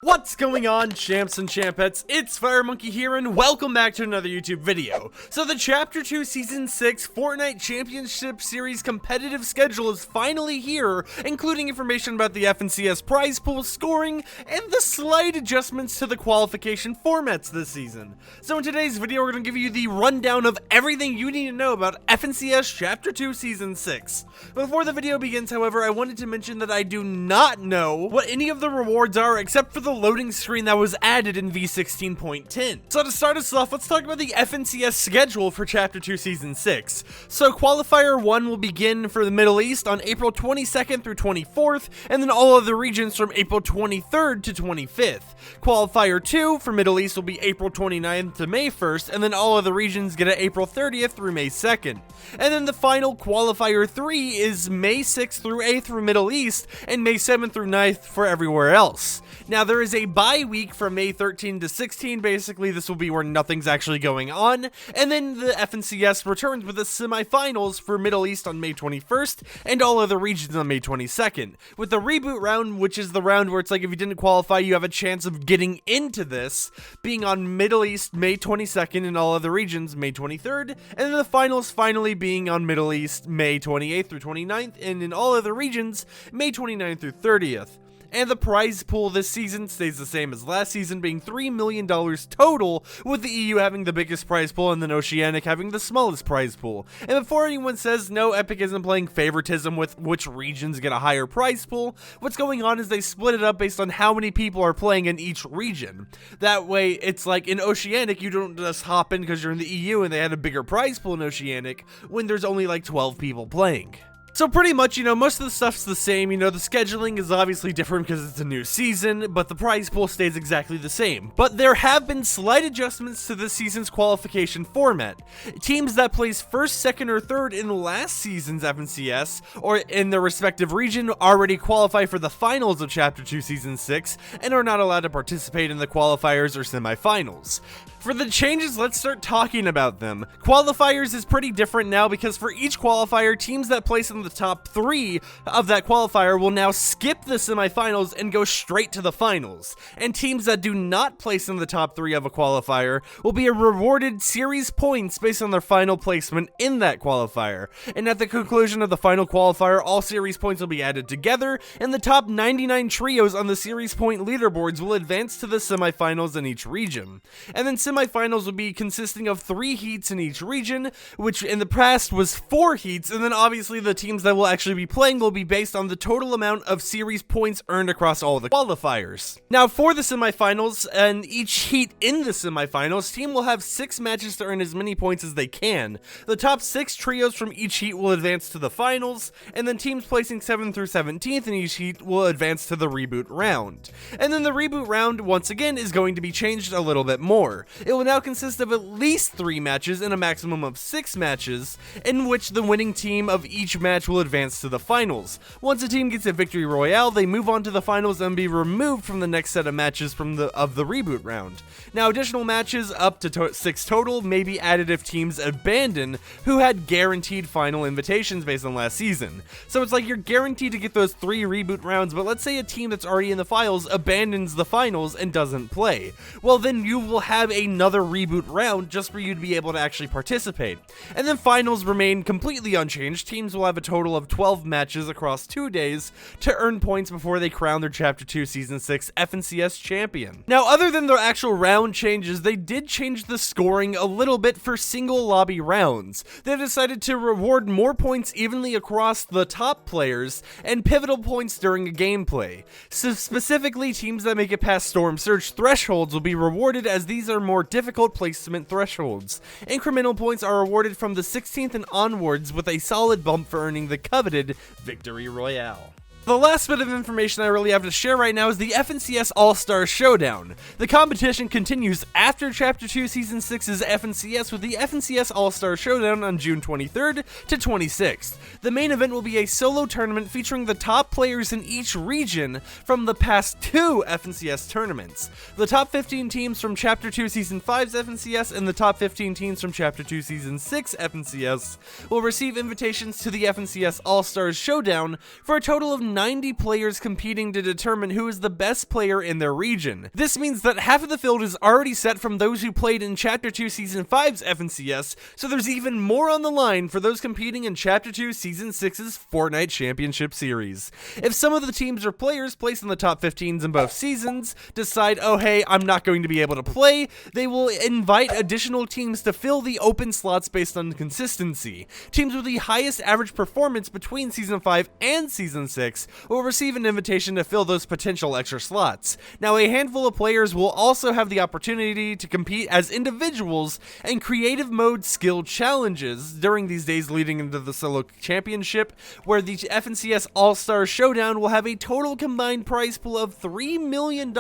What's going on, champs and champettes? It's FireMonkey here, and welcome back to another YouTube video. So the Chapter 2 Season 6 Fortnite Championship Series competitive schedule is finally here, including information about the FNCS prize pool scoring, and the slight adjustments to the qualification formats this season. So in today's video, we're going to give you the rundown of everything you need to know about FNCS Chapter 2 Season 6. Before the video begins, however, I wanted to mention that I do not know what any of the rewards are except for the loading screen that was added in V16.10. So to start us off, let's talk about the FNCS schedule for Chapter 2 Season 6. So Qualifier 1 will begin for the Middle East on April 22nd through 24th, and then all other regions from April 23rd to 25th. Qualifier 2 for Middle East will be April 29th to May 1st, and then all other regions get it April 30th through May 2nd. And then the final Qualifier 3 is May 6th through 8th for Middle East, and May 7th through 9th for everywhere else. Now there is a bye week from May 13 to 16, basically this will be where nothing's actually going on, and then the FNCS returns with the semifinals for Middle East on May 21st, and all other regions on May 22nd, with the Reboot round, which is the round where it's like if you didn't qualify, you have a chance of getting into this, being on Middle East May 22nd and all other regions May 23rd, and then the finals finally being on Middle East May 28th through 29th, and in all other regions May 29th through 30th. And the prize pool this season stays the same as last season, being $3 million total, with the EU having the biggest prize pool and then Oceanic having the smallest prize pool. And before anyone says, no, Epic isn't playing favoritism with which regions get a higher prize pool, what's going on is they split it up based on how many people are playing in each region. That way, it's like in Oceanic, you don't just hop in because you're in the EU and they had a bigger prize pool in Oceanic, when there's only like 12 people playing. So pretty much, most of the stuff's the same. The scheduling is obviously different because it's a new season, but the prize pool stays exactly the same. But there have been slight adjustments to this season's qualification format. Teams that placed first, second, or third in last season's FNCS, or in their respective region, already qualify for the finals of Chapter 2 Season 6, and are not allowed to participate in the qualifiers or semifinals. For the changes, let's start talking about them. Qualifiers is pretty different now because for each qualifier, teams that place in the top 3 of that qualifier will now skip the semifinals and go straight to the finals. And teams that do not place in the top 3 of a qualifier will be rewarded series points based on their final placement in that qualifier. And at the conclusion of the final qualifier, all series points will be added together, and the top 99 trios on the series point leaderboards will advance to the semifinals in each region. And then semifinals will be consisting of 3 heats in each region, which in the past was 4 heats, and then obviously the teams that will actually be playing will be based on the total amount of series points earned across all the qualifiers. Now for the semifinals, and each heat in the semifinals, team will have 6 matches to earn as many points as they can. The top 6 trios from each heat will advance to the finals, and then teams placing 7th through 17th in each heat will advance to the Reboot round. And then the Reboot round, once again, is going to be changed a little bit more. It will now consist of at least 3 matches and a maximum of 6 matches, in which the winning team of each match will advance to the finals. Once a team gets a victory royale, they move on to the finals and be removed from the next set of matches from the Reboot round. Now, additional matches up to 6 total may be added if teams abandon who had guaranteed final invitations based on last season. So it's like you're guaranteed to get those 3 Reboot rounds, but let's say a team that's already in the finals abandons the finals and doesn't play. Well, then you will have another Reboot round just for you to be able to actually participate. And then finals remain completely unchanged. Teams will have a total of 12 matches across 2 days to earn points before they crown their Chapter 2 Season 6 FNCS champion. Now, other than their actual round changes, they did change the scoring a little bit for single lobby rounds. They decided to reward more points evenly across the top players and pivotal points during a gameplay. So specifically, teams that make it past Storm Surge thresholds will be rewarded, as these are more difficult placement thresholds. Incremental points are awarded from the 16th and onwards, with a solid bump for earning the coveted Victory Royale. The last bit of information I really have to share right now is the FNCS All-Star Showdown. The competition continues after Chapter 2 Season 6's FNCS with the FNCS All-Star Showdown on June 23rd to 26th. The main event will be a solo tournament featuring the top players in each region from the past 2 FNCS tournaments. The top 15 teams from Chapter 2 Season 5's FNCS and the top 15 teams from Chapter 2 Season 6 FNCS will receive invitations to the FNCS All-Stars Showdown for a total of 90 players competing to determine who is the best player in their region. This means that half of the field is already set from those who played in Chapter 2 Season 5's FNCS, so there's even more on the line for those competing in Chapter 2 Season 6's Fortnite Championship Series. If some of the teams or players placed in the top 15s in both seasons decide, oh hey, I'm not going to be able to play, they will invite additional teams to fill the open slots based on consistency. Teams with the highest average performance between Season 5 and Season 6 will receive an invitation to fill those potential extra slots. Now, a handful of players will also have the opportunity to compete as individuals in creative mode skill challenges during these days leading into the solo championship, where the FNCS All-Star Showdown will have a total combined prize pool of $3 million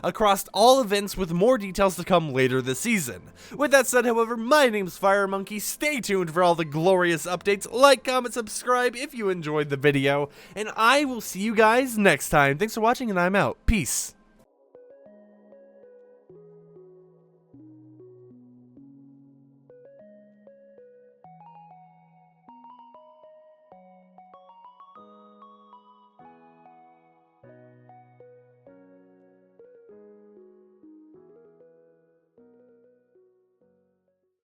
across all events, with more details to come later this season. With that said, however, my name's FireMonkey. Stay tuned for all the glorious updates. Like, comment, subscribe if you enjoyed the video, and I will see you guys next time. Thanks for watching, and I'm out. Peace.